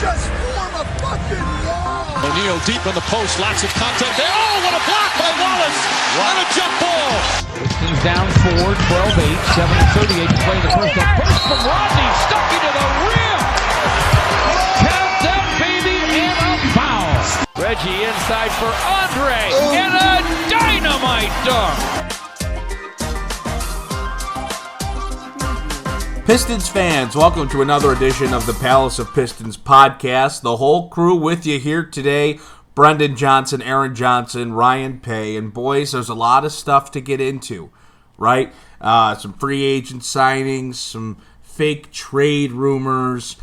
just form a fucking wall. O'Neal deep in the post, lots of contact there. Oh, what a block by Wallace! What a jump ball! Pistons down 4, 12-8, 7:38 to play in the first. A burst from Rodney, stuck into the rim. Count that baby and a foul. Reggie inside for Andre and a dynamite dunk. Pistons fans, welcome to another edition of the Palace of Pistons podcast. The whole crew with you here today. Brendan Johnson, Aaron Johnson, Ryan Pay. And boys, there's a lot of stuff to get into, right? Some free agent signings, some fake trade rumors.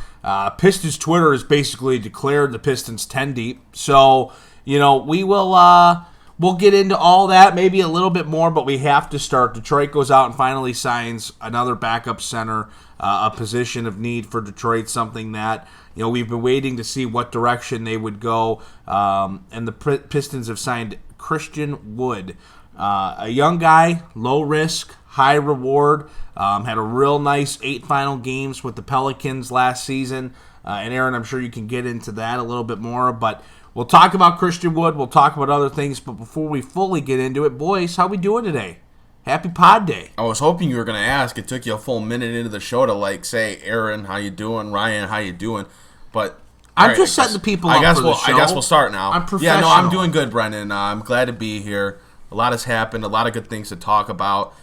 Pistons Twitter has basically declared the Pistons 10 deep. So, we will... We'll get into all that, maybe a little bit more, but we have to start. Detroit goes out and finally signs another backup center, a position of need for Detroit, something that we've been waiting to see what direction they would go. And the Pistons have signed Christian Wood, a young guy, low risk, high reward. Had a real nice 8 final games with the Pelicans last season. And Aaron, I'm sure you can get into that a little bit more, but we'll talk about Christian Wood. We'll talk about other things. But before we fully get into it, boys, how we doing today? Happy Pod Day. I was hoping you were going to ask. It took you a full minute into the show to, say, Aaron, how you doing? Ryan, how you doing? But I'm just setting the people up for the show. I guess we'll start now. I'm professional. Yeah, no, I'm doing good, Brendan. I'm glad to be here. A lot has happened. A lot of good things to talk about.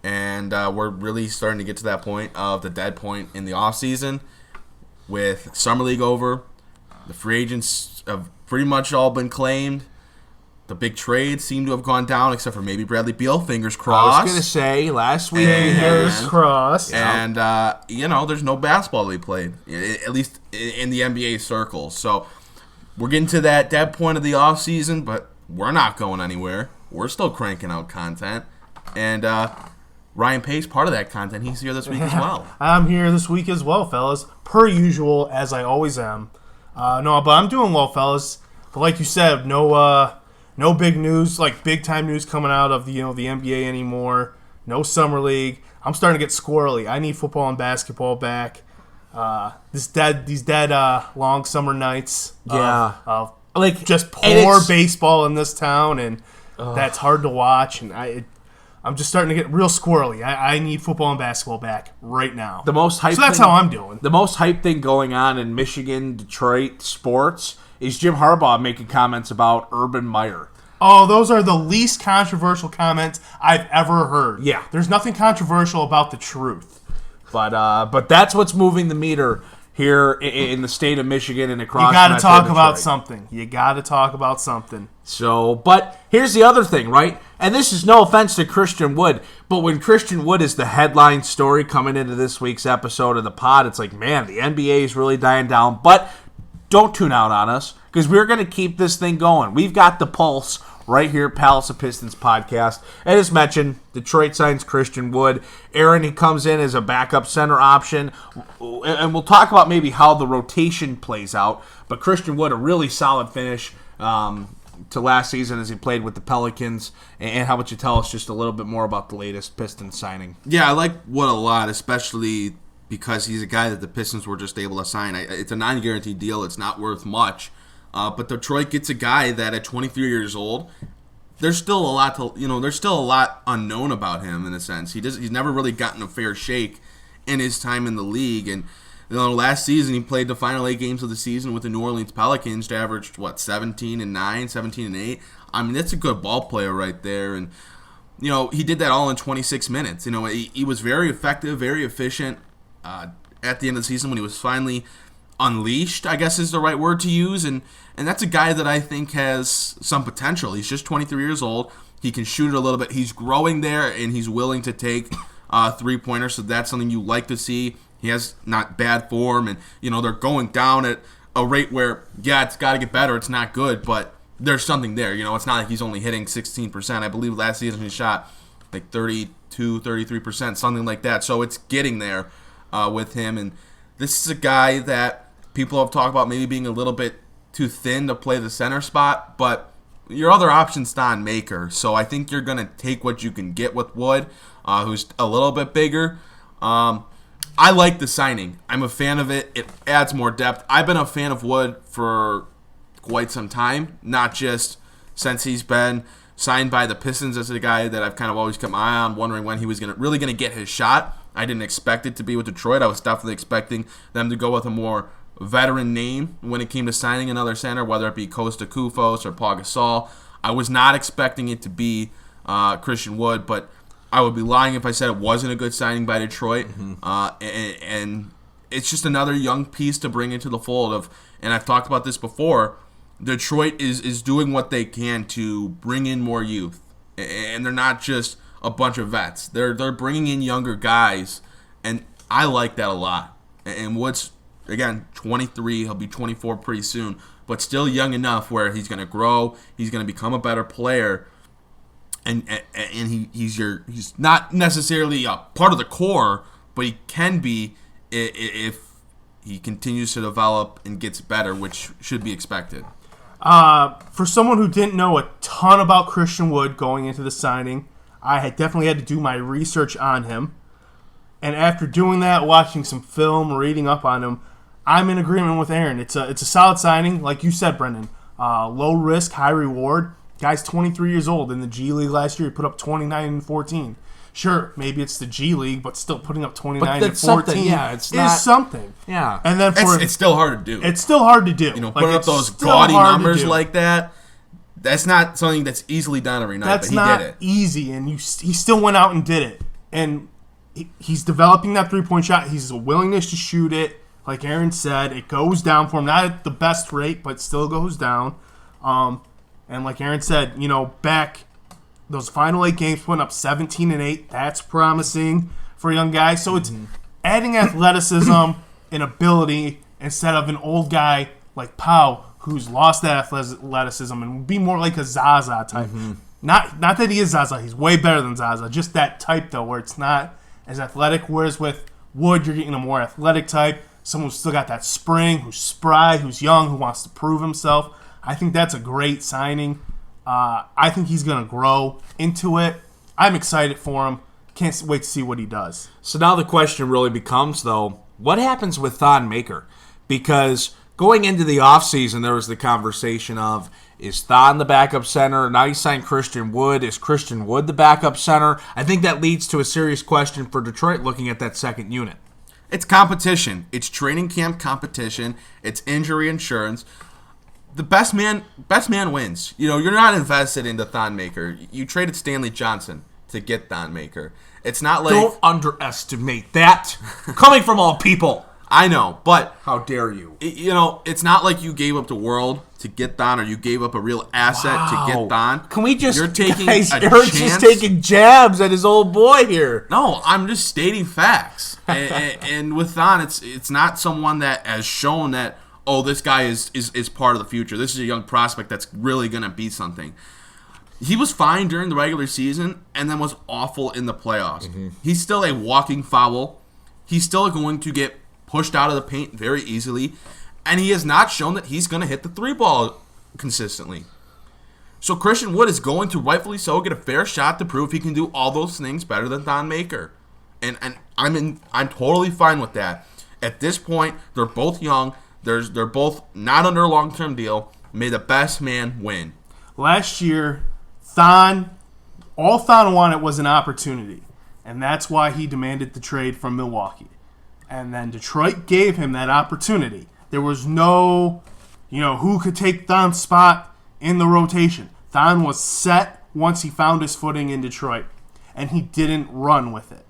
And we're really starting to get to that point of the dead point in the offseason with Summer League over. The free agents have pretty much all been claimed. The big trades seem to have gone down, except for maybe Bradley Beal. Fingers crossed. I was going to say, last week. Fingers crossed. And, there's no basketball to be played, at least in the NBA circles. So we're getting to that dead point of the offseason, but we're not going anywhere. We're still cranking out content. And Ryan Pace, part of that content, he's here this week as well. I'm here this week as well, fellas. Per usual, as I always am. But I'm doing well, fellas. But like you said, no big news, like big time news coming out of the NBA anymore. No summer league. I'm starting to get squirrely. I need football and basketball back. These dead long summer nights. Yeah, like just poor baseball in this town, and that's hard to watch. And I'm just starting to get real squirrely. I need football and basketball back right now. The most hype. So that's how I'm doing. The most hype thing going on in Michigan, Detroit sports is Jim Harbaugh making comments about Urban Meyer. Oh, those are the least controversial comments I've ever heard. Yeah. There's nothing controversial about the truth. But that's what's moving the meter here in the state of Michigan and across. You got to talk Detroit. about something. You got to talk about something. So, but here's the other thing, right? And this is no offense to Christian Wood, but when Christian Wood is the headline story coming into this week's episode of the pod, it's like, man, the NBA is really dying down. But don't tune out on us, because we're going to keep this thing going. We've got the pulse right here, Palace of Pistons podcast. And as mentioned, Detroit signs Christian Wood. Aaron, he comes in as a backup center option. And we'll talk about maybe how the rotation plays out. But Christian Wood, a really solid finish to last season as he played with the Pelicans. And how about you tell us just a little bit more about the latest Pistons signing? Yeah, I like Wood a lot, especially because he's a guy that the Pistons were just able to sign. It's a non-guaranteed deal. It's not worth much. But Detroit gets a guy that at 23 years old, there's still a lot unknown about him in a sense. He's never really gotten a fair shake in his time in the league. And last season he played the final 8 games of the season with the New Orleans Pelicans to average 17-9, 17-8. I mean, that's a good ball player right there. And he did that all in 26 minutes. He was very effective, very efficient at the end of the season when he was finally unleashed, I guess is the right word to use, and that's a guy that I think has some potential. He's just 23 years old. He can shoot it a little bit. He's growing there, and he's willing to take three-pointers, so that's something you like to see. He has not bad form, and they're going down at a rate where, yeah, it's got to get better. It's not good, but there's something there. It's not like he's only hitting 16%. I believe last season he shot like 32, 33%, something like that. So it's getting there with him, and this is a guy that people have talked about maybe being a little bit too thin to play the center spot, but your other option's Thon Maker. So I think you're going to take what you can get with Wood, who's a little bit bigger. I like the signing. I'm a fan of it. It adds more depth. I've been a fan of Wood for quite some time, not just since he's been signed by the Pistons as a guy that I've kind of always kept my eye on, wondering when he was really going to get his shot. I didn't expect it to be with Detroit. I was definitely expecting them to go with a more veteran name when it came to signing another center, whether it be Costa Koufos or Pau Gasol. I was not expecting it to be Christian Wood, but I would be lying if I said it wasn't a good signing by Detroit. And it's just another young piece to bring into the fold of, and I've talked about this before, Detroit is doing what they can to bring in more youth. And they're not just a bunch of vets. They're bringing in younger guys, and I like that a lot. And Wood's, again, 23. He'll be 24 pretty soon, but still young enough where he's going to grow. He's going to become a better player. And he's not necessarily a part of the core, but he can be if he continues to develop and gets better, which should be expected. For someone who didn't know a ton about Christian Wood going into the signing, I had definitely had to do my research on him. And after doing that, watching some film, reading up on him, I'm in agreement with Aaron. It's a solid signing, like you said, Brendan. Low risk, high reward. Guy's 23 years old. In the G League last year, he put up 29 and 14. Sure, maybe it's the G League, but still putting up 29 and 14 is something. Yeah. And then it's still hard to do. It's still hard to do. Putting up those gaudy numbers like that, that's not something that's easily done every night, that's but he not did it. Easy, and he still went out and did it. And he's developing that three-point shot. He's a willingness to shoot it. Like Aaron said, it goes down for him. Not at the best rate, but still goes down. And like Aaron said, back those final 8 games, putting up 17 and 8. That's promising for a young guy. So it's adding athleticism and ability instead of an old guy like Pau who's lost that athleticism and would be more like a Zaza type. Not that he is Zaza. He's way better than Zaza. Just that type, though, where it's not as athletic. Whereas with Wood, you're getting a more athletic type. Someone who's still got that spring, who's spry, who's young, who wants to prove himself. I think that's a great signing. I think he's going to grow into it. I'm excited for him. Can't wait to see what he does. So now the question really becomes, though, what happens with Thon Maker? Because going into the offseason, there was the conversation of, is Thon the backup center? Now you signed Christian Wood. Is Christian Wood the backup center? I think that leads to a serious question for Detroit looking at that second unit. It's competition. It's training camp competition. It's injury insurance. The best man wins. You're not invested into Thon Maker. You traded Stanley Johnson to get Thon Maker. It's not like... Don't underestimate that. Coming from all people. I know, but... How dare you? It's not like you gave up the world to get Thon or you gave up a real asset to get Thon. Can we just... You're taking Aaron's chance. just taking jabs at his old boy here. No, I'm just stating facts. and with Thon, it's not someone that has shown that, oh, this guy is part of the future. This is a young prospect that's really going to be something. He was fine during the regular season and then was awful in the playoffs. He's still a walking foul. He's still going to get pushed out of the paint very easily. And he has not shown that he's going to hit the 3-ball consistently. So Christian Wood is going to, rightfully so, get a fair shot to prove he can do all those things better than Thon Maker. And I'm totally fine with that. At this point, they're both young. They're both not under a long-term deal. May the best man win. Last year, all Thon wanted was an opportunity, and that's why he demanded the trade from Milwaukee. And then Detroit gave him that opportunity. There was no, who could take Thon's spot in the rotation. Thon was set once he found his footing in Detroit, and he didn't run with it.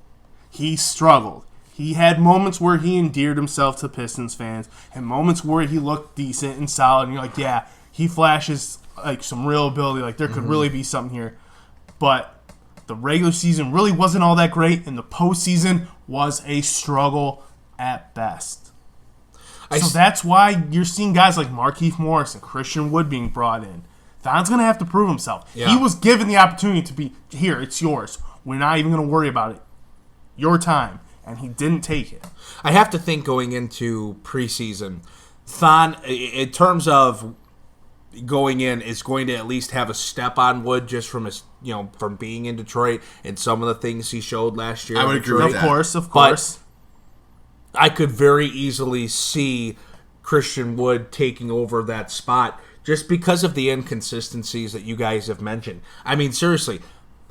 He struggled. He had moments where he endeared himself to Pistons fans and moments where he looked decent and solid. And you're like, yeah, he flashes like some real ability. Like there could really be something here. But the regular season really wasn't all that great, and the postseason was a struggle at best. So that's why you're seeing guys like Markieff Morris and Christian Wood being brought in. Thon's going to have to prove himself. Yeah. He was given the opportunity to be, here, it's yours. We're not even going to worry about it. Your time. And he didn't take it. I have to think going into preseason, Thon, in terms of going in, is going to at least have a step on Wood just from his, from being in Detroit and some of the things he showed last year. I would agree with that. Of course. I could very easily see Christian Wood taking over that spot just because of the inconsistencies that you guys have mentioned. I mean, seriously,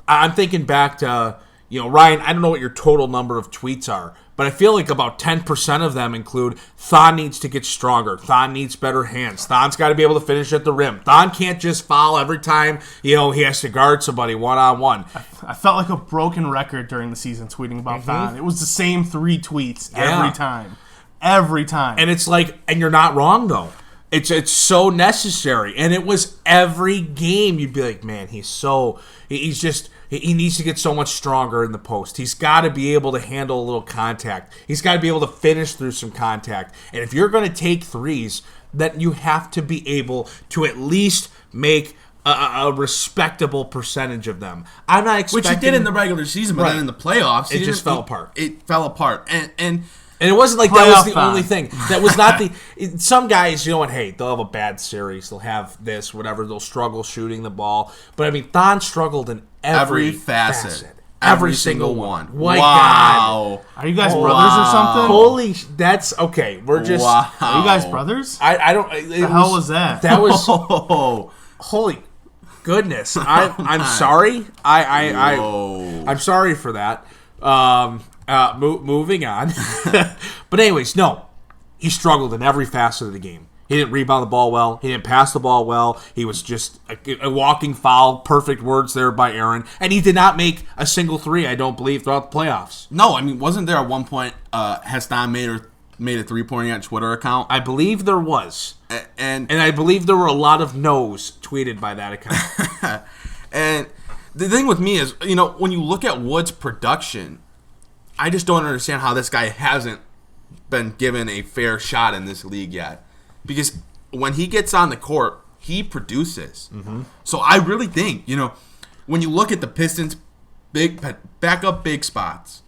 I'm thinking back to, Ryan, I don't know what your total number of tweets are, but I feel like about 10% of them include Thon needs to get stronger. Thon needs better hands. Thon's got to be able to finish at the rim. Thon can't just foul every time, he has to guard somebody one-on-one. I felt like a broken record during the season tweeting about Thon. It was the same 3 tweets every time. Every time. And it's like, and you're not wrong, though. It's so necessary. And it was every game you'd be like, man, he needs to get so much stronger in the post. He's got to be able to handle a little contact. He's got to be able to finish through some contact. And if you're going to take threes, then you have to be able to at least make a respectable percentage of them. I'm not expecting... Which he did in the regular season, but then in the playoffs... It just fell apart. It fell apart. And it wasn't like that was the only thing. That was not the... Some guys, they'll have a bad series. They'll have this, whatever. They'll struggle shooting the ball. But, I mean, Thon struggled in every facet. Every single one. Wow. God. Are you guys brothers or something? Holy... That's... Okay, we're just... Wow. Are you guys brothers? I don't... What the hell was that? That was... Holy goodness. I'm sorry. I'm sorry for that. Moving on. But anyways, no. He struggled in every facet of the game. He didn't rebound the ball well. He didn't pass the ball well. He was just a walking foul. Perfect words there by Aaron. And he did not make a single three, I don't believe, throughout the playoffs. No, I mean, wasn't there at one point, Hassan made a three-pointer on Twitter account? I believe there was. And I believe there were a lot of no's tweeted by that account. And the thing with me is, when you look at Wood's production, I just don't understand how this guy hasn't been given a fair shot in this league yet. Because when he gets on the court, he produces. Mm-hmm. So I really think, when you look at the Pistons' backup big spots,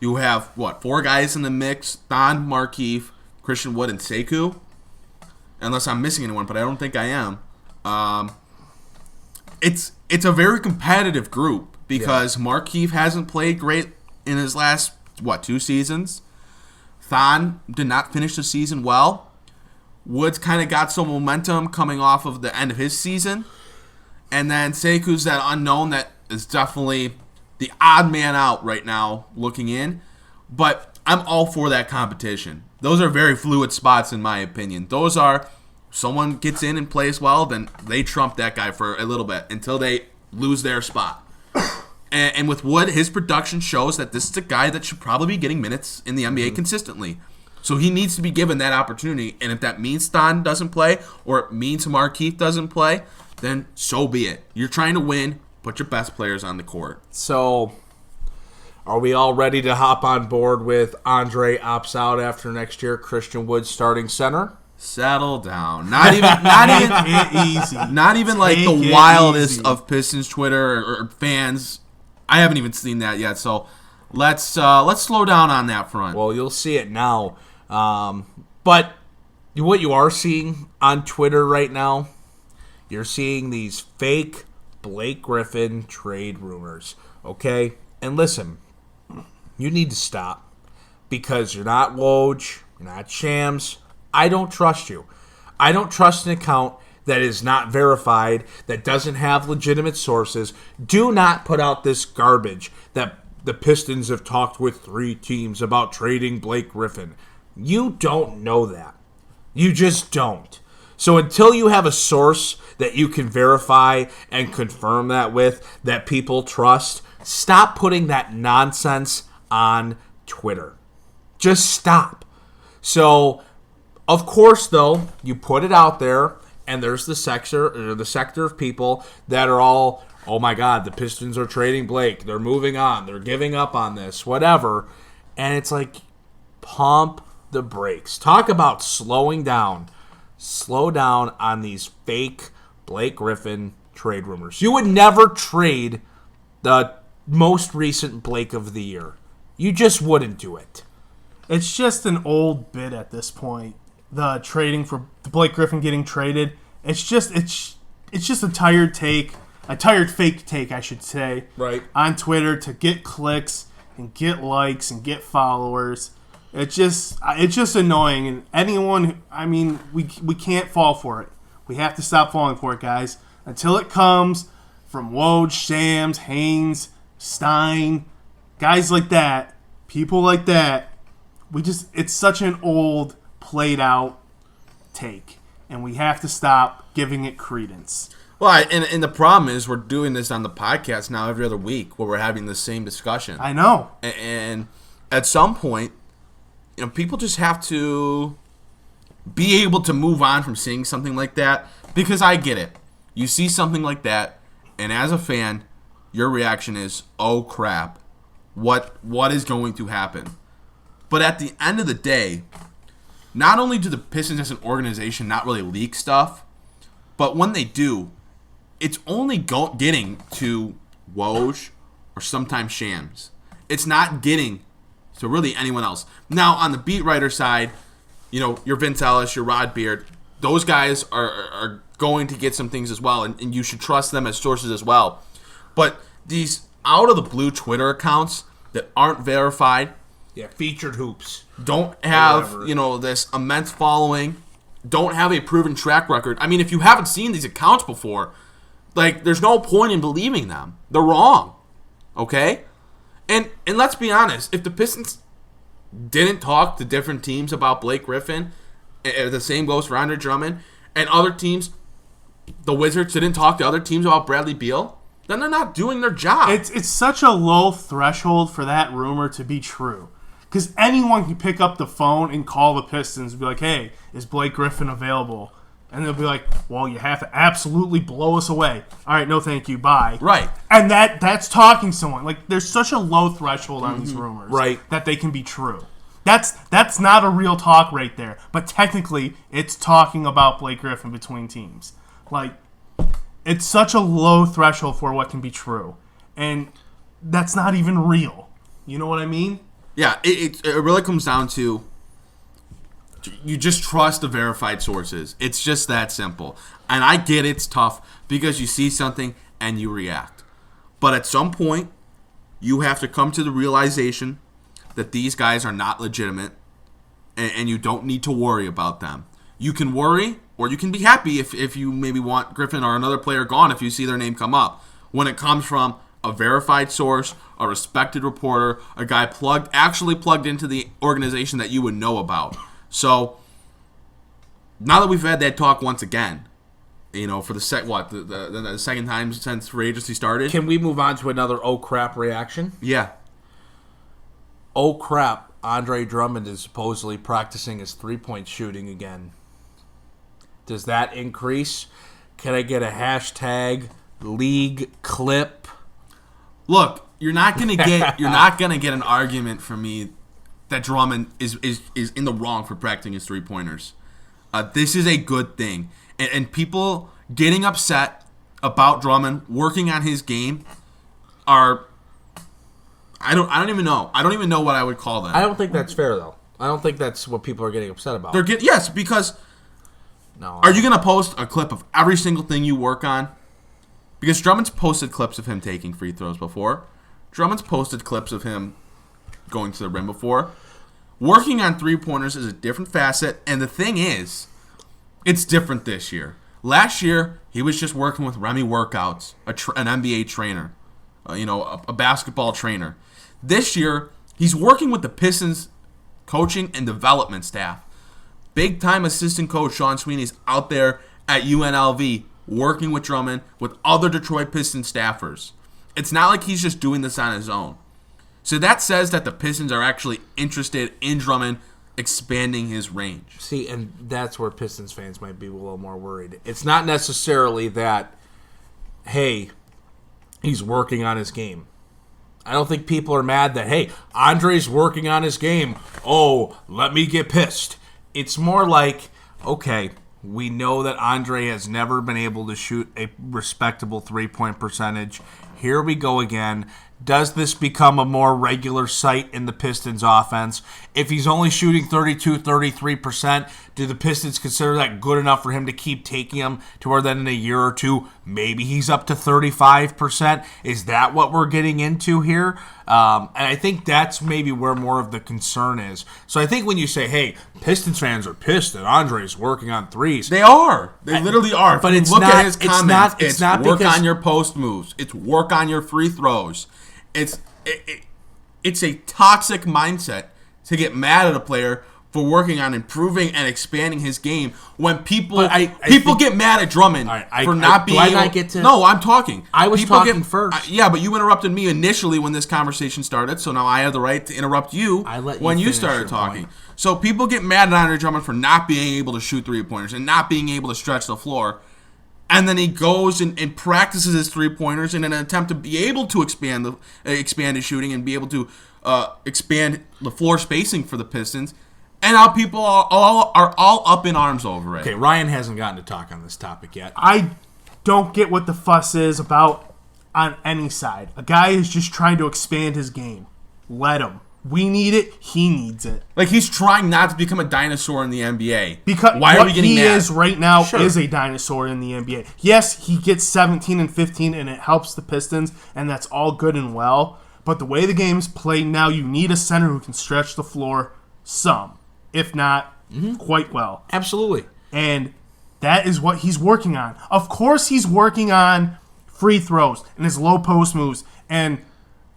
you have, 4 guys in the mix: Thon, Markieff, Christian Wood, and Sekou. Unless I'm missing anyone, but I don't think I am. It's a very competitive group because Markieff hasn't played great in his last, 2 seasons. Thon did not finish the season well. Woods kind of got some momentum coming off of the end of his season. And then Sekou's that unknown that is definitely the odd man out right now looking in. But I'm all for that competition. Those are very fluid spots in my opinion. Those are, someone gets in and plays well, then they trump that guy for a little bit until they lose their spot. And with Wood, his production shows that this is a guy that should probably be getting minutes in the NBA consistently. So he needs to be given that opportunity. And if that means Thon doesn't play or it means Markieff doesn't play, then so be it. You're trying to win. Put your best players on the court. So, are we all ready to hop on board with Andre opts out after next year, Christian Wood starting center? Settle down. Not even like the wildest of Pistons Twitter or fans. I haven't even seen that yet. So let's slow down on that front. Well, you'll see it now. But what you are seeing on Twitter right now, you're seeing these fake Blake Griffin trade rumors, okay? And listen, you need to stop because you're not Woj, you're not Shams. I don't trust you. I don't trust an account that is not verified, that doesn't have legitimate sources. Do not put out this garbage that the Pistons have talked with 3 teams about trading Blake Griffin. You don't know that. You just don't. So until you have a source that you can verify and confirm that with, that people trust, stop putting that nonsense on Twitter. Just stop. So, of course, though, you put it out there, and there's the sector of people that are all, oh my God, the Pistons are trading Blake. They're moving on. They're giving up on this, whatever. And it's like, pump the brakes. Talk about slowing down. Slow down on these fake Blake Griffin trade rumors. You would never trade the most recent Blake of the year. You just wouldn't do it. It's just an old bit at this point. The trading for the Blake Griffin getting traded. It's just a tired take, a tired fake take, I should say, right, on Twitter to get clicks and get likes and get followers. It's just annoying. And anyone, we can't fall for it. We have to stop falling for it, guys. Until it comes from Woj, Shams, Haynes, Stein, guys like that, people like that. It's such an old, played out take. And we have to stop giving it credence. Well, and the problem is we're doing this on the podcast now every other week where we're having the same discussion. I know. And at some point, people just have to be able to move on from seeing something like that, because I get it. You see something like that, and as a fan, your reaction is, oh crap, what is going to happen? But at the end of the day, not only do the Pistons as an organization not really leak stuff, but when they do, it's only getting to Woj or sometimes Shams. It's not getting to really anyone else. Now, on the beat writer side, your Vince Ellis, your Rod Beard, those guys are going to get some things as well, and you should trust them as sources as well. But these out-of-the-blue Twitter accounts that aren't verified, featured hoops, don't have, this immense following, don't have a proven track record. I mean, if you haven't seen these accounts before, there's no point in believing them. They're wrong, okay? And let's be honest, if the Pistons didn't talk to different teams about Blake Griffin, the same goes for Andre Drummond, and other teams, the Wizards didn't talk to other teams about Bradley Beal, then they're not doing their job. It's such a low threshold for that rumor to be true. Because anyone can pick up the phone and call the Pistons and be like, hey, is Blake Griffin available? And they'll be like, well, you have to absolutely blow us away. All right, no thank you, bye. Right. And that's talking to someone. There's such a low threshold on these rumors, right, that they can be true. That's not a real talk right there. But technically, it's talking about Blake Griffin between teams. It's such a low threshold for what can be true. And that's not even real. You know what I mean? Yeah, it really comes down to you just trust the verified sources. It's just that simple. And I get it's tough because you see something and you react. But at some point, you have to come to the realization that these guys are not legitimate and you don't need to worry about them. You can worry or you can be happy if you maybe want Griffin or another player gone if you see their name come up. When it comes from a verified source, a respected reporter, a guy actually plugged into the organization that you would know about. So, now that we've had that talk once again, for the second time since free agency started. Can we move on to another oh crap reaction? Yeah. Oh crap, Andre Drummond is supposedly practicing his three-point shooting again. Does that increase? Can I get a hashtag league clip? Look, you're not gonna get an argument from me that Drummond is in the wrong for practicing his three-pointers. This is a good thing. And people getting upset about Drummond working on his game are I don't even know. I don't even know what I would call them. I don't think that's fair though. I don't think that's what people are getting upset about. Yes, because are you going to post a clip of every single thing you work on? Because Drummond's posted clips of him taking free throws before. Drummond's posted clips of him going to the rim before. Working on three-pointers is a different facet, and the thing is, it's different this year. Last year, he was just working with Remy Workouts, an NBA trainer, a basketball trainer. This year, he's working with the Pistons coaching and development staff. Big-time assistant coach Sean Sweeney's out there at UNLV working with Drummond with other Detroit Pistons staffers. It's not like he's just doing this on his own. So that says that the Pistons are actually interested in Drummond expanding his range. See, and that's where Pistons fans might be a little more worried. It's not necessarily that, hey, he's working on his game. I don't think people are mad that, hey, Andre's working on his game. Oh, let me get pissed. It's more like, okay, we know that Andre has never been able to shoot a respectable three-point percentage. here we go again. Does this become a more regular sight in the Pistons offense? If he's only shooting 32, 33%, do the Pistons consider that good enough for him to keep taking him to where then in a year or two, maybe he's up to 35%? Is that what we're getting into here? And I think that's maybe where more of the concern is. So I think when you say, hey, Pistons fans are pissed that Andre's working on threes. They are. They literally are. But it's look not, at his comments. It's not work because, on your post moves. It's work on your free throws. It's a toxic mindset to get mad at a player for working on improving and expanding his game when people get mad at Drummond for not being able. No, I'm talking. I was talking first. Yeah, but you interrupted me initially when this conversation started, so now I have the right to interrupt you when you started talking. So people get mad at Andre Drummond for not being able to shoot three-pointers and not being able to stretch the floor. And then he goes and practices his three-pointers in an attempt to be able to expand his shooting and be able to expand the floor spacing for the Pistons. And now people are all up in arms over it. Okay, Ryan hasn't gotten to talk on this topic yet. I don't get what the fuss is about on any side. A guy is just trying to expand his game. Let him. We need it. He needs it. Like, he's trying not to become a dinosaur in the NBA. Because why are we getting mad? He is right now is a dinosaur in the NBA. Yes, he gets 17 and 15, and it helps the Pistons, and that's all good and well. But the way the game's played now, you need a center who can stretch the floor some, if not quite well. Absolutely. And that is what he's working on. Of course he's working on free throws and his low post moves and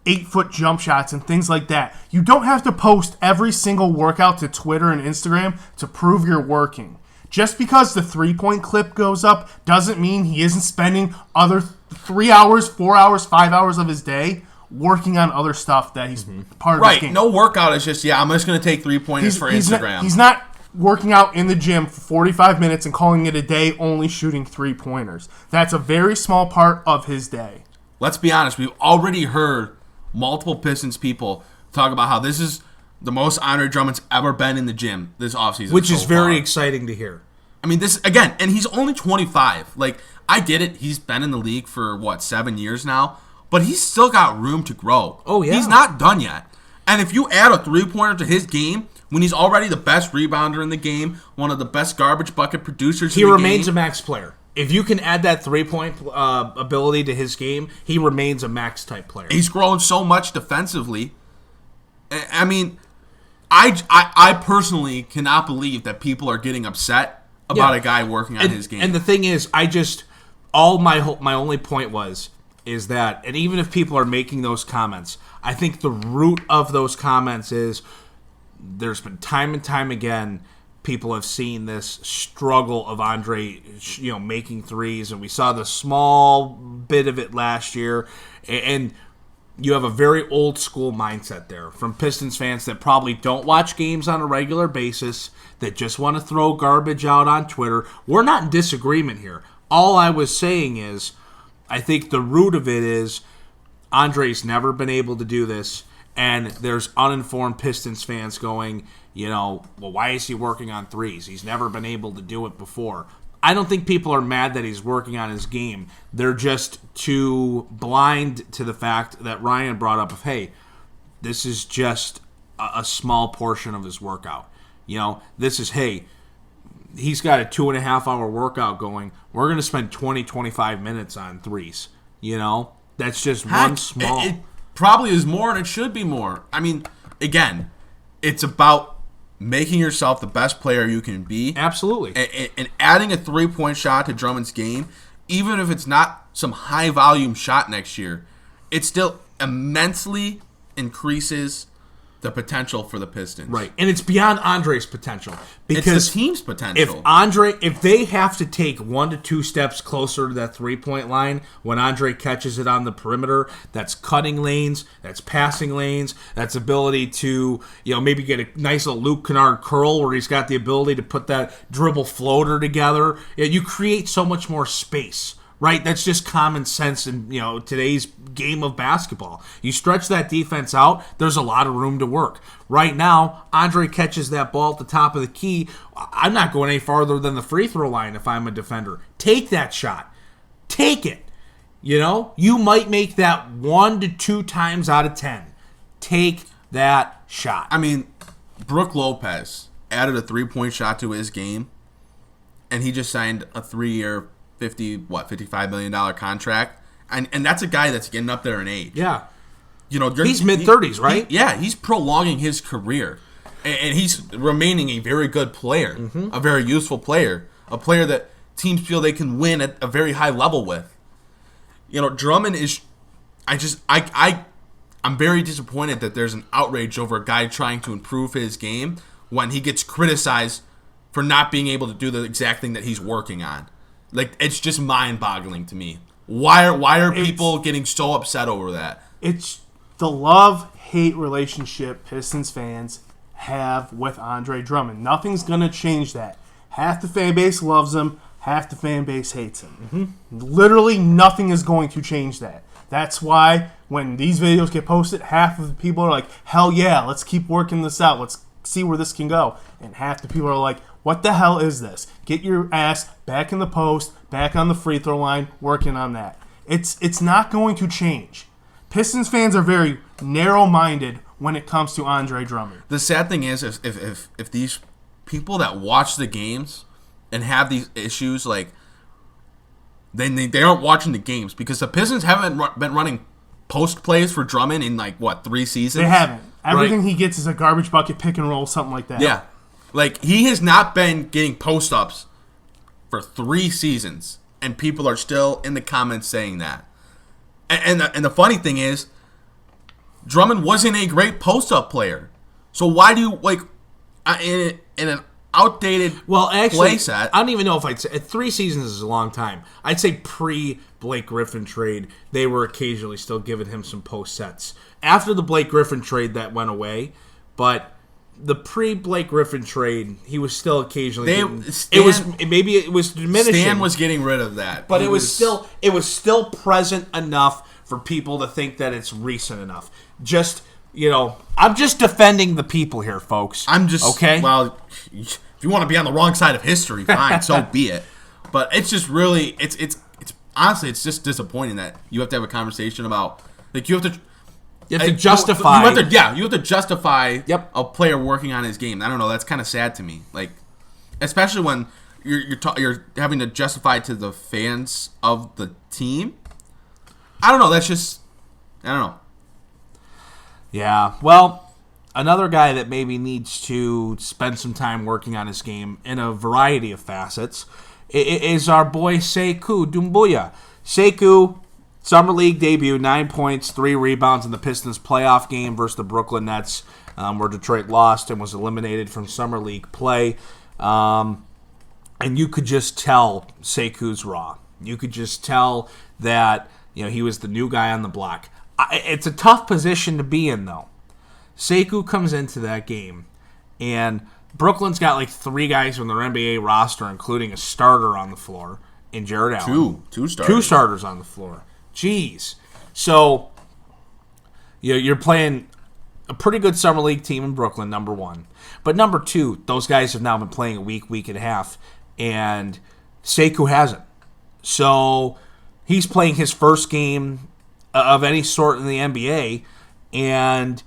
8-foot jump shots and things like that. You don't have to post every single workout to Twitter and Instagram to prove you're working. Just because the 3-point clip goes up doesn't mean he isn't spending other 3 hours, 4 hours, 5 hours of his day working on other stuff that he's part of his game. No workout is just, I'm just going to take 3-pointers for Instagram. He's not working out in the gym for 45 minutes and calling it a day only shooting 3-pointers. That's a very small part of his day. Let's be honest. We've already heard multiple Pistons people talk about how this is the most Andre Drummond's ever been in the gym this offseason. Which is very exciting to hear. I mean, this, again, and he's only 25. Like, I get it. He's been in the league for, 7 years now? But he's still got room to grow. Oh, yeah. He's not done yet. And if you add a three-pointer to his game, when he's already the best rebounder in the game, one of the best garbage bucket producers in the game. He remains a max player. If you can add that 3-point ability to his game, he remains a max-type player. He's grown so much defensively. I mean, I personally cannot believe that people are getting upset about a guy working on his game. And the thing is, my only point is that, and even if people are making those comments, I think the root of those comments is there's been time and time again people have seen this struggle of Andre, making threes, and we saw the small bit of it last year, and you have a very old school mindset there from Pistons fans that probably don't watch games on a regular basis, that just want to throw garbage out on Twitter. We're not in disagreement here. All I was saying is, I think the root of it is Andre's never been able to do this, and there's uninformed Pistons fans going, well, why is he working on threes? He's never been able to do it before. I don't think people are mad that he's working on his game. They're just too blind to the fact that Ryan brought up of, hey, this is just a small portion of his workout. This is, hey, he's got a 2.5-hour workout going. We're going to spend 20, 25 minutes on threes. That's just one small. It probably is more, and it should be more. I mean, again, it's about making yourself the best player you can be. Absolutely. And adding a 3-point shot to Drummond's game, even if it's not some high-volume shot next year, it still immensely increases the potential for the Pistons. Right. And it's beyond Andre's potential. Because it's the team's potential. If they have to take 1 to 2 steps closer to that 3-point line when Andre catches it on the perimeter, that's cutting lanes, that's passing lanes, that's ability to, maybe get a nice little Luke Kennard curl where he's got the ability to put that dribble floater together. You create so much more space. Right, that's just common sense in today's game of basketball. You stretch that defense out, there's a lot of room to work. Right now, Andre catches that ball at the top of the key. I'm not going any farther than the free throw line if I'm a defender. Take that shot. Take it. You know, you might make that 1 to 2 times out of 10. Take that shot. I mean, Brook Lopez added a 3-point shot to his game, and he just signed a 3-year, $55 million contract, and that's a guy that's getting up there in age. Yeah, you know, he's mid-30s, right? He's prolonging his career, and he's remaining a very good player, a very useful player, a player that teams feel they can win at a very high level with. You know, Drummond is. I'm very disappointed that there's an outrage over a guy trying to improve his game when he gets criticized for not being able to do the exact thing that he's working on. Like, it's just mind-boggling to me. Why are people getting so upset over that? It's the love-hate relationship Pistons fans have with Andre Drummond. Nothing's going to change that. Half the fan base loves him, half the fan base hates him. Literally nothing is going to change that. That's why when these videos get posted, half of the people are like, hell yeah, let's keep working this out. Let's see where this can go. And half the people are like, what the hell is this? Get your ass back in the post, back on the free throw line, working on that. It's not going to change. Pistons fans are very narrow-minded when it comes to Andre Drummond. The sad thing is, if these people that watch the games and have these issues, like, they aren't watching the games, because the Pistons haven't been running post plays for Drummond in 3 seasons. They haven't. Everything he gets is a garbage bucket pick and roll, something like that. Yeah, like, he has not been getting post ups for 3 seasons, and people are still in the comments saying that. And the funny thing is, Drummond wasn't a great post up player. So why do you in an outdated play set? I don't even know if I'd say 3 seasons is a long time. I'd say pre-Blake Griffin trade, they were occasionally still giving him some post sets. After the Blake Griffin trade, that went away, but the pre-Blake Griffin trade, he was still occasionally. It was diminishing. Stan was getting rid of that, but it was still present enough for people to think that it's recent enough. Just, I'm just defending the people here, folks. I'm just okay. Well, if you want to be on the wrong side of history, fine, so be it. But it's just really, it's honestly, it's just disappointing that you have to have a conversation about, like, you have to justify. You have to justify a player working on his game. I don't know. That's kind of sad to me. Like, especially when you're having to justify to the fans of the team. I don't know. That's just, I don't know. Yeah. Well, another guy that maybe needs to spend some time working on his game in a variety of facets is our boy Sékou Doumbouya. Sekou, Summer League debut, 9 points, 3 rebounds in the Pistons playoff game versus the Brooklyn Nets, where Detroit lost and was eliminated from Summer League play. And you could just tell Sekou's raw. You could just tell that he was the new guy on the block. It's a tough position to be in, though. Sekou comes into that game, and Brooklyn's got 3 guys from their NBA roster, including a starter on the floor in Jared Allen. Two starters. 2 starters on the floor. Jeez. So, you're playing a pretty good Summer League team in Brooklyn, number 1. But number 2, those guys have now been playing a week and a half, and Sekou hasn't. So, he's playing his first game of any sort in the NBA, and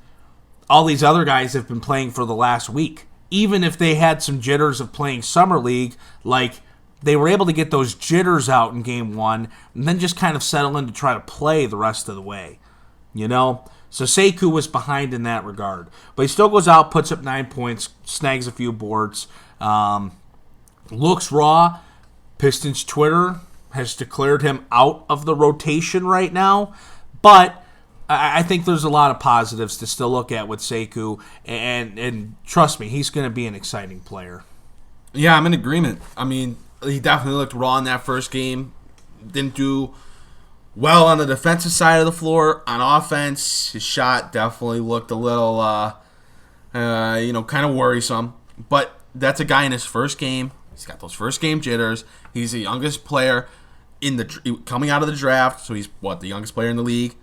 all these other guys have been playing for the last week. Even if they had some jitters of playing Summer League, they were able to get those jitters out in game 1 and then just kind of settle in to try to play the rest of the way. So Sekou was behind in that regard. But he still goes out, puts up 9 points, snags a few boards, looks raw. Pistons Twitter has declared him out of the rotation right now. But I think there's a lot of positives to still look at with Sekou. And trust me, he's going to be an exciting player. Yeah, I'm in agreement. I mean, he definitely looked raw in that first game. Didn't do well on the defensive side of the floor. On offense, his shot definitely looked a little, kind of worrisome. But that's a guy in his first game. He's got those first game jitters. He's the youngest player coming out of the draft, so he's the youngest player in the league.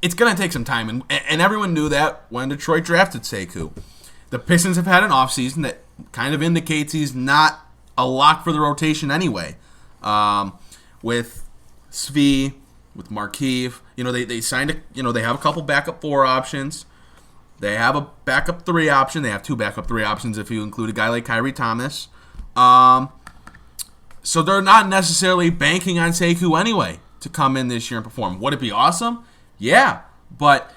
It's gonna take some time, and everyone knew that when Detroit drafted Sekou. The Pistons have had an offseason that kind of indicates he's not a lock for the rotation anyway. with Svi, with Markiev. They signed they have a couple backup 4 options. They have a backup 3 option. They have 2 backup 3 options if you include a guy like Kyrie Thomas. So they're not necessarily banking on Sekou anyway to come in this year and perform. Would it be awesome? Yeah, but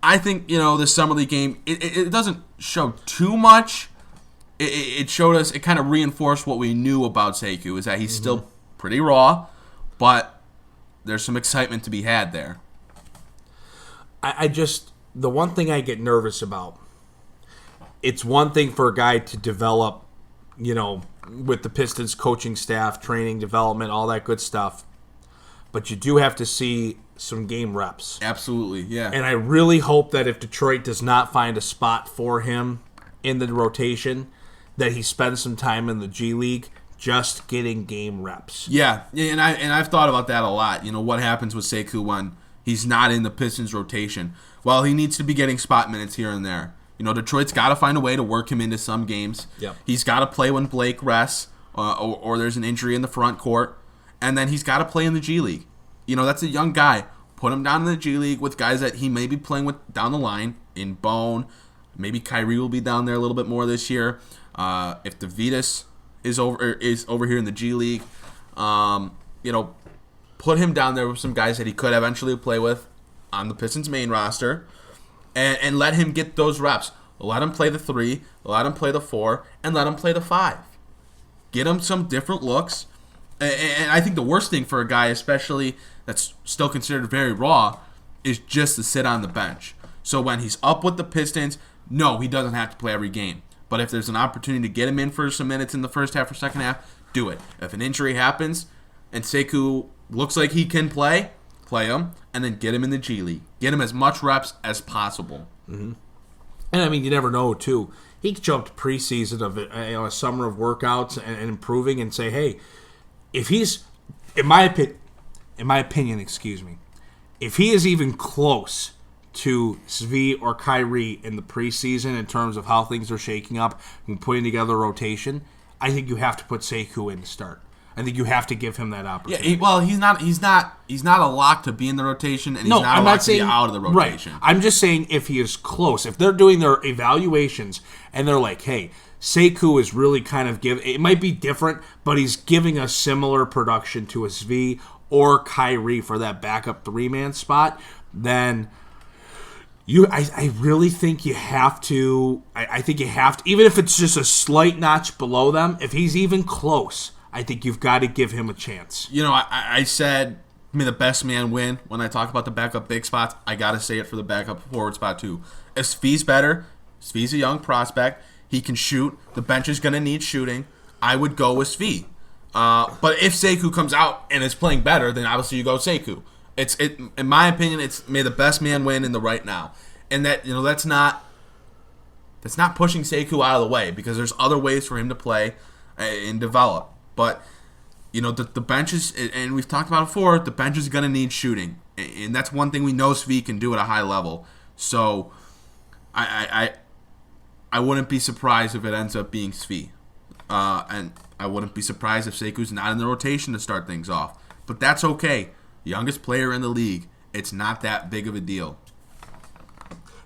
I think the summer league game it doesn't show too much. It showed us, it kind of reinforced what we knew about Sekou, is that he's still pretty raw, but there's some excitement to be had there. The one thing I get nervous about, it's one thing for a guy to develop, with the Pistons coaching staff, training, development, all that good stuff, but you do have to see some game reps. Absolutely, yeah. And I really hope that if Detroit does not find a spot for him in the rotation, that he spends some time in the G League just getting game reps. Yeah, and I've thought about that a lot. What happens with Sekou when he's not in the Pistons rotation? Well, he needs to be getting spot minutes here and there. Detroit's got to find a way to work him into some games. Yep. He's got to play when Blake rests or there's an injury in the front court. And then he's got to play in the G League. That's a young guy. Put him down in the G League with guys that he may be playing with down the line. In Bone, maybe Kyrie will be down there a little bit more this year. If Davidas is over here in the G League, put him down there with some guys that he could eventually play with on the Pistons main roster, and let him get those reps. Let him play the 3, let him play the 4, and let him play the 5. Get him some different looks. And I think the worst thing for a guy, especially that's still considered very raw, is just to sit on the bench. So when he's up with the Pistons, no, he doesn't have to play every game. But if there's an opportunity to get him in for some minutes in the first half or second half, do it. If an injury happens and Sekou looks like he can play him, and then get him in the G League. Get him as much reps as possible. Mm-hmm. And, you never know, too. He jumped preseason of a summer of workouts and improving and say, hey, if he's, in my opinion, if he is even close to Svi or Kyrie in the preseason in terms of how things are shaking up and putting together a rotation, I think you have to put Sekou in to start. I think you have to give him that opportunity. Yeah, he's not a lock to be in the rotation, and he's not a lock to be out of the rotation. Right. I'm just saying if he is close, if they're doing their evaluations and they're like, hey, Sekou is really kind of it might be different, but he's giving us similar production to a Svi or Kyrie for that backup 3-man spot, then I really think you have to. I think you have to, even if it's just a slight notch below them. If he's even close, I think you've got to give him a chance. I said, may the best man win when I talk about the backup big spots. I got to say it for the backup forward spot too. If Svi's better, Svi's a young prospect. He can shoot. The bench is going to need shooting. I would go with Svi. But if Sekou comes out and is playing better, then obviously you go Sekou. In my opinion, it's may the best man win in the right now. And that that's not pushing Sekou out of the way, because there's other ways for him to play and develop. But the bench is, and we've talked about it before, the bench is going to need shooting, and that's one thing we know Svi can do at a high level. So I wouldn't be surprised if it ends up being Svi, and I wouldn't be surprised if Sekou's not in the rotation to start things off. But that's okay. Youngest player in the league. It's not that big of a deal.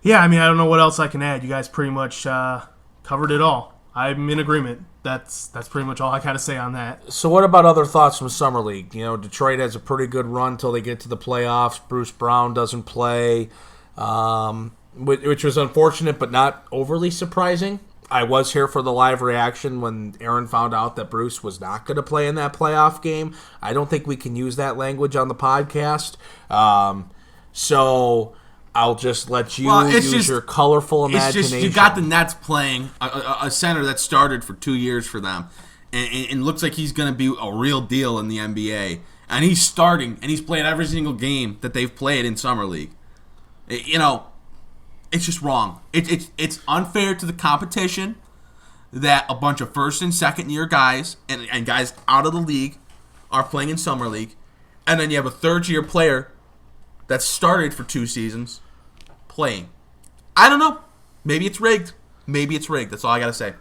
Yeah, I don't know what else I can add. You guys pretty much covered it all. I'm in agreement. That's pretty much all I got to say on that. So what about other thoughts from Summer League? Detroit has a pretty good run until they get to the playoffs. Bruce Brown doesn't play, which was unfortunate but not overly surprising. I was here for the live reaction when Aaron found out that Bruce was not going to play in that playoff game. I don't think we can use that language on the podcast. So I'll just let you use your colorful imagination. You got the Nets playing a center that started for 2 years for them, and looks like he's going to be a real deal in the NBA. And he's starting, and he's played every single game that they've played in Summer League. It's just wrong. It's unfair to the competition that a bunch of first and second year guys and guys out of the league are playing in Summer League, and then you have a third year player that started for 2 seasons playing. I don't know. Maybe it's rigged. That's all I gotta say.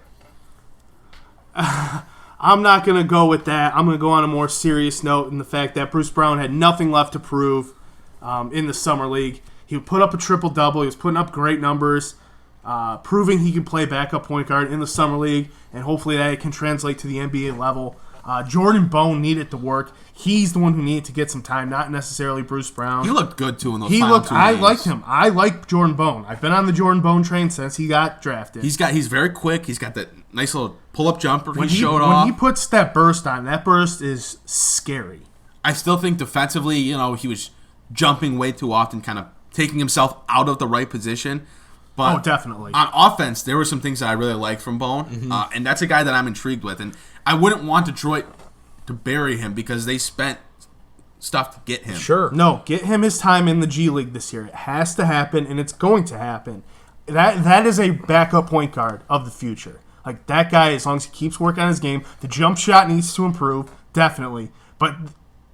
I'm not going to go with that. I'm going to go on a more serious note in the fact that Bruce Brown had nothing left to prove in the Summer League. He put up a triple-double. He was putting up great numbers, proving he can play backup point guard in the Summer League, and hopefully that can translate to the NBA level. Jordan Bone needed to work. He's the one who needed to get some time, not necessarily Bruce Brown. He looked good, too, in those final 2 games. I liked him. I like Jordan Bone. I've been on the Jordan Bone train since he got drafted. He's very quick. He's got that nice little pull-up jumper he showed off. When he puts that burst on, that burst is scary. I still think defensively, he was jumping way too often, kind of taking himself out of the right position. But definitely. On offense, there were some things that I really liked from Bone, and that's a guy that I'm intrigued with. And I wouldn't want Detroit to bury him because they spent stuff to get him. Sure. No, get him his time in the G League this year. It has to happen, and it's going to happen. That is a backup point guard of the future. Like, that guy, as long as he keeps working on his game, the jump shot needs to improve, definitely. But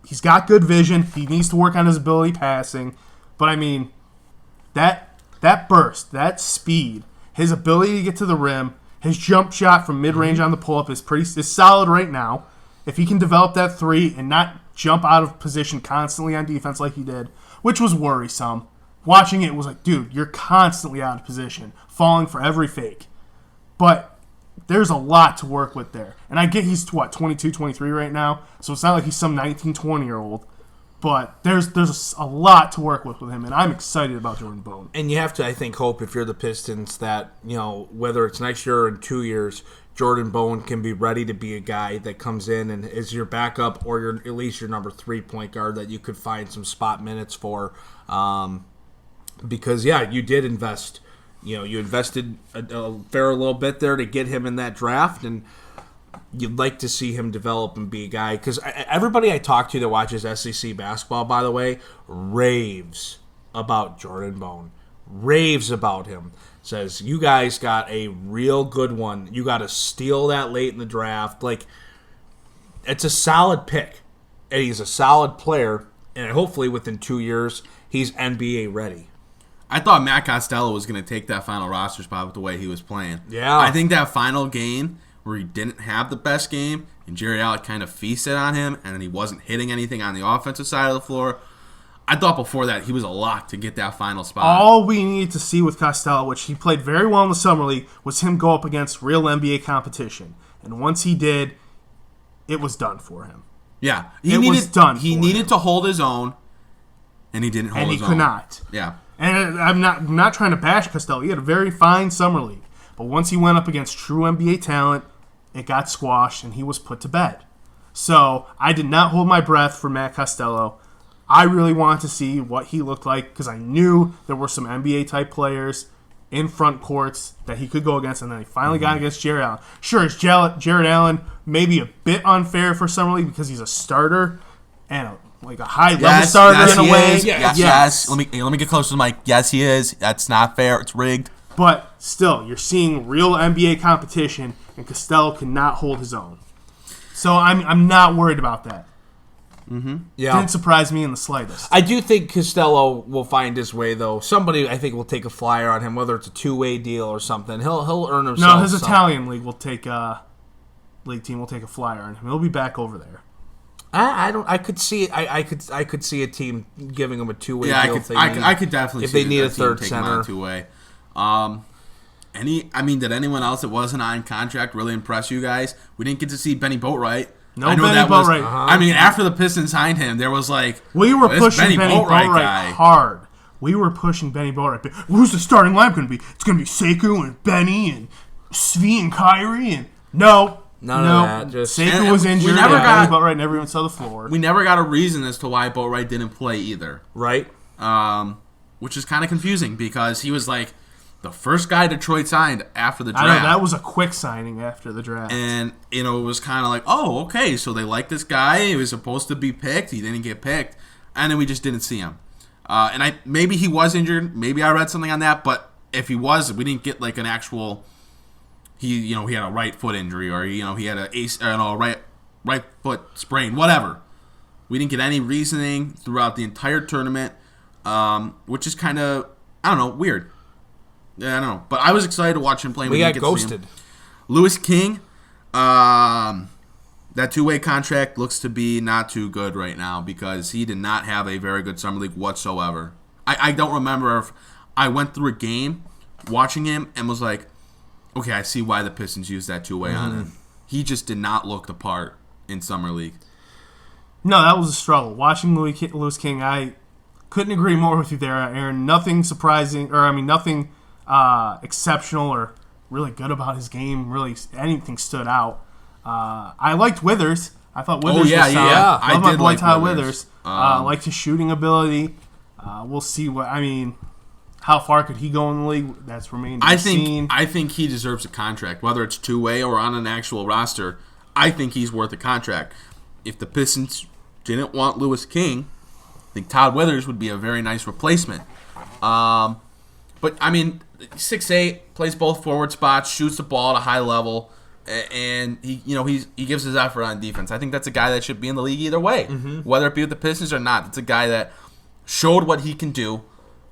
he's got good vision. He needs to work on his ability passing. But, I mean, that burst, that speed, his ability to get to the rim, his jump shot from mid-range on the pull-up is solid right now. If he can develop that three and not jump out of position constantly on defense like he did, which was worrisome. Watching it was like, dude, you're constantly out of position, falling for every fake. But there's a lot to work with there. And I get he's, 22, 23 right now, so it's not like he's some 19, 20-year-old. But there's a lot to work with him, and I'm excited about Jordan Bone. And you have to, I think, hope if you're the Pistons that, whether it's next year or in 2 years, Jordan Bone can be ready to be a guy that comes in and is your backup or at least your number 3 point guard that you could find some spot minutes for. Because, you did invest. You invested a fair little bit there to get him in that draft, and you'd like to see him develop and be a guy. Because everybody I talk to that watches SEC basketball, by the way, raves about Jordan Bone. Raves about him. Says, you guys got a real good one. You got to steal that late in the draft. Like, it's a solid pick. And he's a solid player. And hopefully within 2 years, he's NBA ready. I thought Matt Costello was going to take that final roster spot with the way he was playing. Yeah. I think that final game where he didn't have the best game and Jerry Allen kind of feasted on him and he wasn't hitting anything on the offensive side of the floor, I thought before that he was a lock to get that final spot. All we needed to see with Costello, which he played very well in the Summer League, was him go up against real NBA competition. And once he did, it was done for him. Yeah. He needed to hold his own, and he didn't hold his own. And he could not. Yeah. And I'm not trying to bash Costello. He had a very fine Summer League. But once he went up against true NBA talent, it got squashed, and he was put to bed. So I did not hold my breath for Matt Costello. I really wanted to see what he looked like because I knew there were some NBA-type players in front courts that he could go against, and then he finally got against Jared Allen. Sure, is Jared Allen maybe a bit unfair for Summer League because he's a starter and a high-level starter in a way. Yes. Let me get close to the mic. Yes, he is. That's not fair. It's rigged. But still, you're seeing real NBA competition, and Costello cannot hold his own. So I'm not worried about that. Mm-hmm. Yeah. Didn't surprise me in the slightest. I do think Costello will find his way, though. Somebody, I think, will take a flyer on him, whether it's a two-way deal or something. He'll earn himself. No, his Italian league will take league team will take a flyer on him. He'll be back over there. I could see a team giving him a two-way deal. I could definitely if see they need a third center. Two-way. Did anyone else that wasn't on contract really impress you guys? We didn't get to see Benny Boatwright. No, Benny Boatwright. I mean, after the Pistons signed him, there was we were pushing Benny Boatwright hard. We were pushing Benny Boatwright. Who's the starting lineup going to be? It's going to be Sekou and Benny and Svi and Kyrie and None of that. Sekou was injured. Benny Boatwright never even saw the floor. We never got a reason as to why Boatwright didn't play either. Right. Which is kind of confusing because he was the first guy Detroit signed after the draft. I know, that was a quick signing after the draft. And, it was kind of okay, so they like this guy. He was supposed to be picked. He didn't get picked. And then we just didn't see him. And maybe he was injured. Maybe I read something on that. But if he was, we didn't get an actual... He had a right foot injury or, he had a right foot sprain, whatever. We didn't get any reasoning throughout the entire tournament, which is kind of, I don't know, weird. Yeah, I don't know. But I was excited to watch him play. We got ghosted. Louis King, that two-way contract looks to be not too good right now because he did not have a very good summer league whatsoever. I don't remember if I went through a game watching him and was like, okay, I see why the Pistons used that two-way on him. He just did not look the part in summer league. No, that was a struggle. Watching Lewis King, I couldn't agree more with you there, Aaron. Nothing surprising, nothing exceptional or really good about his game. Really, anything stood out. I liked Withers. I thought Withers was solid. Yeah. I love my boy like Ty Withers. Liked his shooting ability. We'll see how far could he go in the league? That's remained to be seen. I think he deserves a contract, whether it's two-way or on an actual roster. I think he's worth a contract. If the Pistons didn't want Lewis King, I think Todd Withers would be a very nice replacement. But 6'8", plays both forward spots, shoots the ball at a high level, and he gives his effort on defense. I think that's a guy that should be in the league either way, whether it be with the Pistons or not. It's a guy that showed what he can do,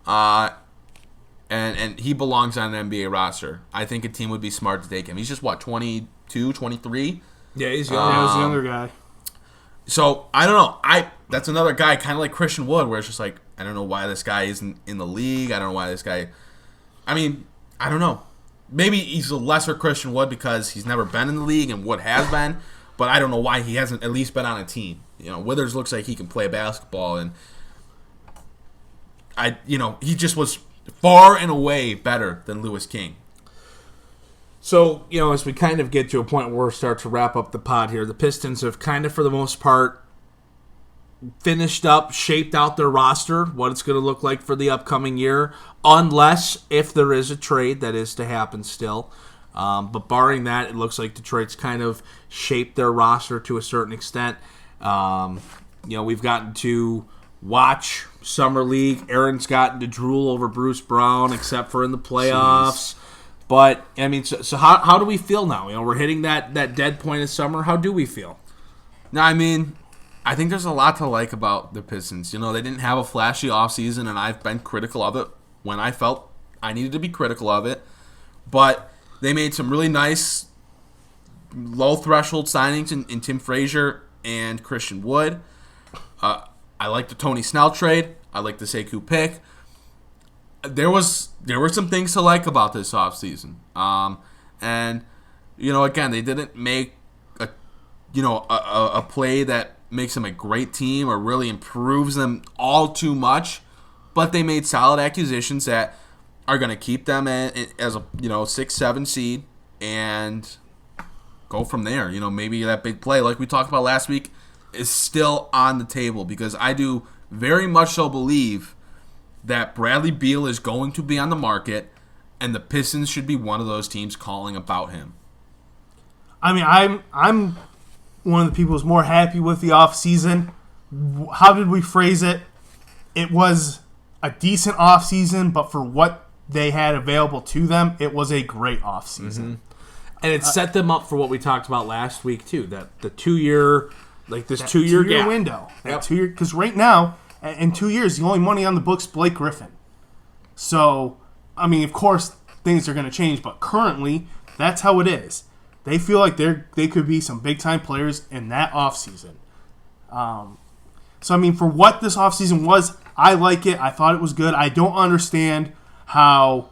and he belongs on an NBA roster. I think a team would be smart to take him. He's just, 22, 23? Yeah, he's He's a younger guy. So, I don't know. That's another guy kind of like Christian Wood, where it's just like, I don't know why this guy isn't in the league. I don't know why this guy... I don't know. Maybe he's a lesser Christian Wood because he's never been in the league and Wood has been, but I don't know why he hasn't at least been on a team. Withers looks like he can play basketball, and he just was far and away better than Lewis King. So, as we kind of get to a point where we start to wrap up the pod here, the Pistons have kind of, for the most part, finished up, shaped out their roster, what it's going to look like for the upcoming year, unless if there is a trade that is to happen still. But barring that, it looks like Detroit's kind of shaped their roster to a certain extent. We've gotten to watch Summer League. Aaron's gotten to drool over Bruce Brown, except for in the playoffs. Jeez. But, so how do we feel now? We're hitting that dead point of summer. How do we feel? No, I think there's a lot to like about the Pistons. They didn't have a flashy offseason, and I've been critical of it when I felt I needed to be critical of it. But they made some really nice low-threshold signings in Tim Frazier and Christian Wood. I like the Tony Snell trade. I like the Sekou pick. There were some things to like about this offseason. And again, they didn't make a play that makes them a great team or really improves them all too much, but they made solid acquisitions that are going to keep them as a 6-7 seed and go from there. Maybe that big play like we talked about last week is still on the table, because I do very much so believe that Bradley Beal is going to be on the market, and the Pistons should be one of those teams calling about him. I'm one of the people who's more happy with the offseason. How did we phrase it? It was a decent offseason, but for what they had available to them, it was a great offseason. Mm-hmm. And it set them up for what we talked about last week, too, that the 2-year, this 2-year gap. Window. That 2 year, because right now, in 2 years, the only money on the books, Blake Griffin. So, of course, things are going to change, but currently, that's how it is. They feel like they could be some big-time players in that offseason. For what this offseason was, I like it. I thought it was good. I don't understand how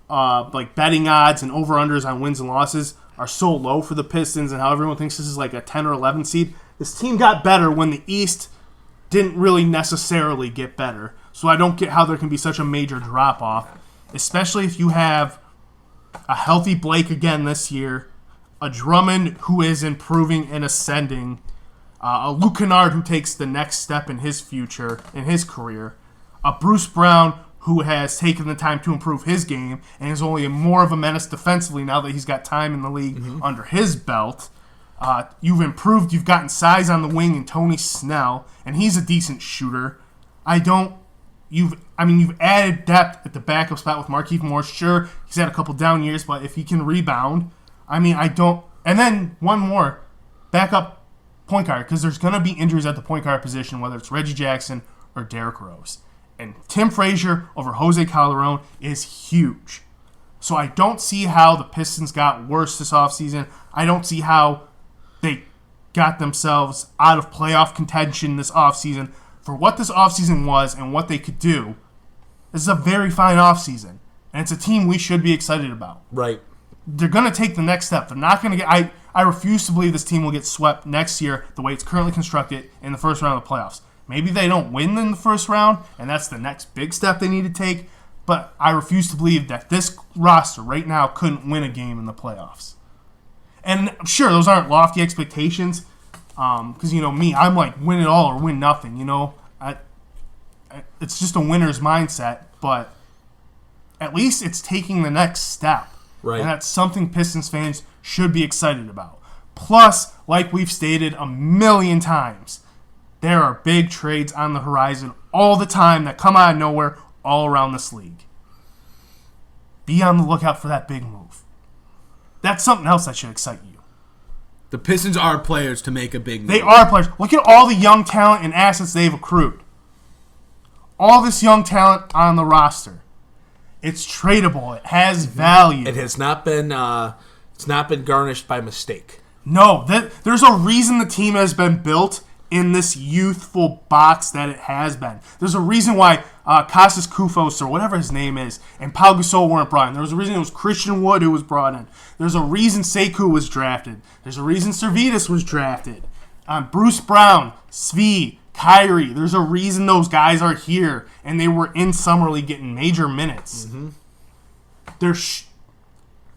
betting odds and over-unders on wins and losses are so low for the Pistons, and how everyone thinks this is like a 10 or 11 seed. This team got better when the East didn't really necessarily get better. So I don't get how there can be such a major drop-off, especially if you have a healthy Blake again this year, a Drummond who is improving and ascending, a Luke Kennard who takes the next step in his future, in his career, a Bruce Brown who has taken the time to improve his game and is only more of a menace defensively now that he's got time in the league under his belt. You've improved. You've gotten size on the wing in Tony Snell, and he's a decent shooter. You've added depth at the backup spot with Markieff Morris. Sure, he's had a couple down years, but if he can rebound, And then one more, backup point guard, because there's going to be injuries at the point guard position, whether it's Reggie Jackson or Derrick Rose. And Tim Frazier over Jose Calderon is huge. So I don't see how the Pistons got worse this offseason. I don't see how they got themselves out of playoff contention this offseason. For what this offseason was and what they could do, this is a very fine offseason. And it's a team we should be excited about. Right. They're going to take the next step. They're not going to get... I refuse to believe this team will get swept next year the way it's currently constructed in the first round of the playoffs. Maybe they don't win in the first round, and that's the next big step they need to take. But I refuse to believe that this roster right now couldn't win a game in the playoffs. And sure, those aren't lofty expectations. Because, me, I'm like, win it all or win nothing, it's just a winner's mindset, but at least it's taking the next step. Right. And that's something Pistons fans should be excited about. Plus, like we've stated a million times, there are big trades on the horizon all the time that come out of nowhere all around this league. Be on the lookout for that big move. That's something else that should excite you. The Pistons are players to make a big move. They are players. Look at all the young talent and assets they've accrued. All this young talent on the roster. It's tradable. It has value. It has not been. It's not been garnished by mistake. No, there's a reason the team has been built in this youthful box that it has been. There's a reason why Kostas Koufos, or whatever his name is, and Pau Gasol weren't brought in. There was a reason it was Christian Wood who was brought in. There's a reason Sekou was drafted. There's a reason Servetus was drafted. Bruce Brown, Svi, Kyrie. There's a reason those guys are here, and they were in Summer League getting major minutes. Mm-hmm.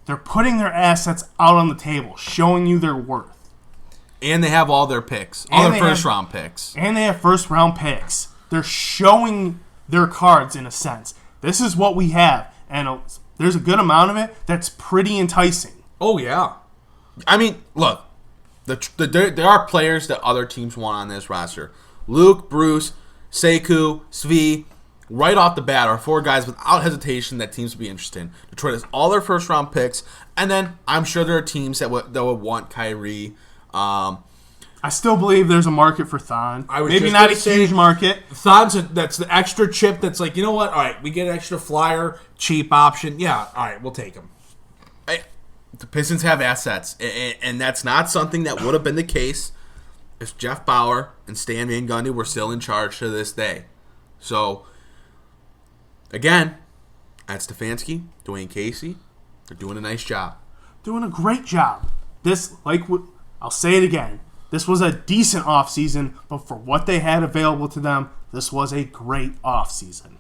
They're putting their assets out on the table, showing you their worth. And they have all their picks, all their first-round picks. And they have first-round picks. They're showing their cards, in a sense. This is what we have, and there's a good amount of it that's pretty enticing. Oh, yeah. I mean, look, there are players that other teams want on this roster. Luke, Bruce, Sekou, Svi, right off the bat are four guys without hesitation that teams would be interested in. Detroit has all their first-round picks, and then I'm sure there are teams that would want Kyrie. I still believe there's a market for Thon. Maybe not a huge market. Thon's that's the extra chip that's like, you know what? All right, we get an extra flyer, cheap option. Yeah, all right, we'll take him. The Pistons have assets, and that's not something that would have been the case if Jeff Bauer and Stan Van Gundy were still in charge to this day. So, again, at Stefanski, Dwayne Casey, they're doing a nice job. Doing a great job. I'll say it again. This was a decent offseason, but for what they had available to them, this was a great offseason.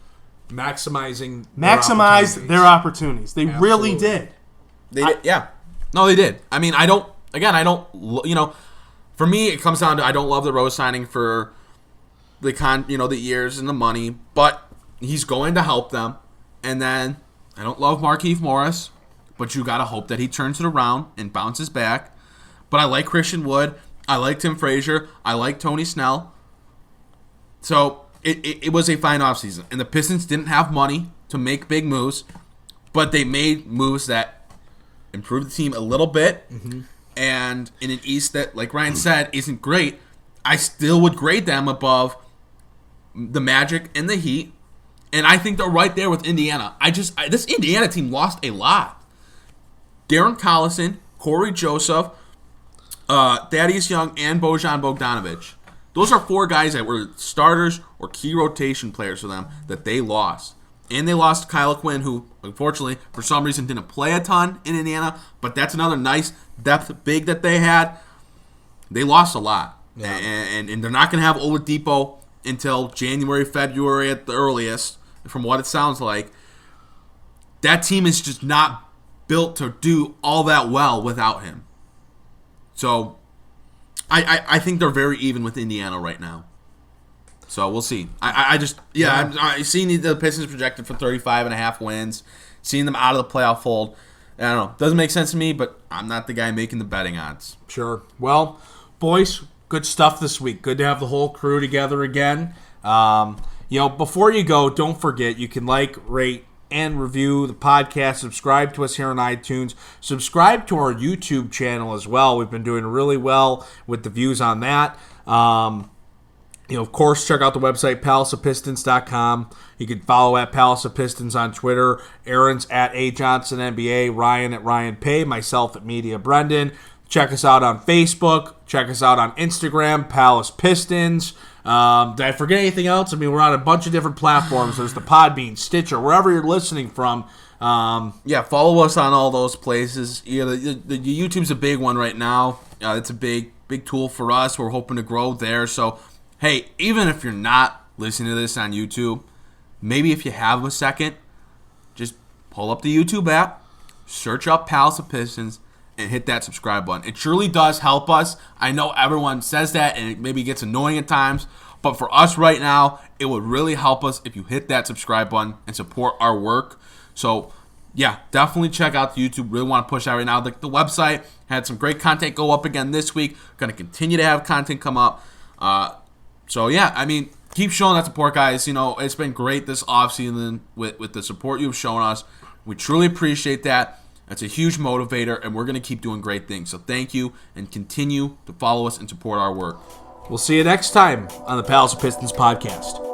Maximized their opportunities. They Absolutely. really did. They did. Yeah. No, they did. I mean, I don't, for me, it comes down to I don't love the Rose signing for the years and the money, but he's going to help them. And then I don't love Markieff Morris, but you got to hope that he turns it around and bounces back. But I like Christian Wood. I like Tim Frazier. I like Tony Snell. So it was a fine offseason. And the Pistons didn't have money to make big moves, but they made moves that improved the team a little bit. Mm-hmm. And in an East that, like Ryan said, isn't great, I still would grade them above the Magic and the Heat. And I think they're right there with Indiana. This Indiana team lost a lot. Darren Collison, Corey Joseph, Thaddeus Young, and Bojan Bogdanovic. Those are four guys that were starters or key rotation players for them that they lost. And they lost Kyle Quinn, who, unfortunately, for some reason didn't play a ton in Indiana. But that's another nice depth big that they had. They lost a lot. Yeah. And they're not going to have Oladipo until January, February at the earliest, from what it sounds like. That team is just not built to do all that well without him. So, I think they're very even with Indiana right now. So, we'll see. I seeing the Pistons projected for 35.5 wins, seeing them out of the playoff fold, I don't know. Doesn't make sense to me, but I'm not the guy making the betting odds. Sure. Well, boys, good stuff this week. Good to have the whole crew together again. Before you go, don't forget, you can rate, and review the podcast. Subscribe to us here on iTunes. Subscribe to our YouTube channel as well. We've been doing really well with the views on that. Of course, check out the website, palaceofpistons.com. You can follow at Palace of Pistons on Twitter. Aaron's at AJohnsonNBA, Ryan at Ryan Pay, myself at Media Brendan. Check us out on Facebook. Check us out on Instagram, Palace Pistons. Did I forget anything else? I mean, we're on a bunch of different platforms. There's the Podbean, Stitcher, wherever you're listening from. Yeah, follow us on all those places. Yeah, the YouTube's a big one right now. It's a big tool for us. We're hoping to grow there. So, hey, even if you're not listening to this on YouTube, maybe if you have a second, just pull up the YouTube app, search up Palace of Pistons, and hit that subscribe button. It truly does help us. I know everyone says that, and it maybe gets annoying at times, but for us right now, it would really help us if you hit that subscribe button and support our work. So, yeah, definitely check out the YouTube. Really want to push that right now. The website had some great content go up again this week. Going to continue to have content come up. So, yeah, I mean, keep showing that support, guys. You know, it's been great this offseason with the support you've shown us. We truly appreciate that. That's a huge motivator, and we're going to keep doing great things. So thank you, and continue to follow us and support our work. We'll see you next time on the Palace of Pistons podcast.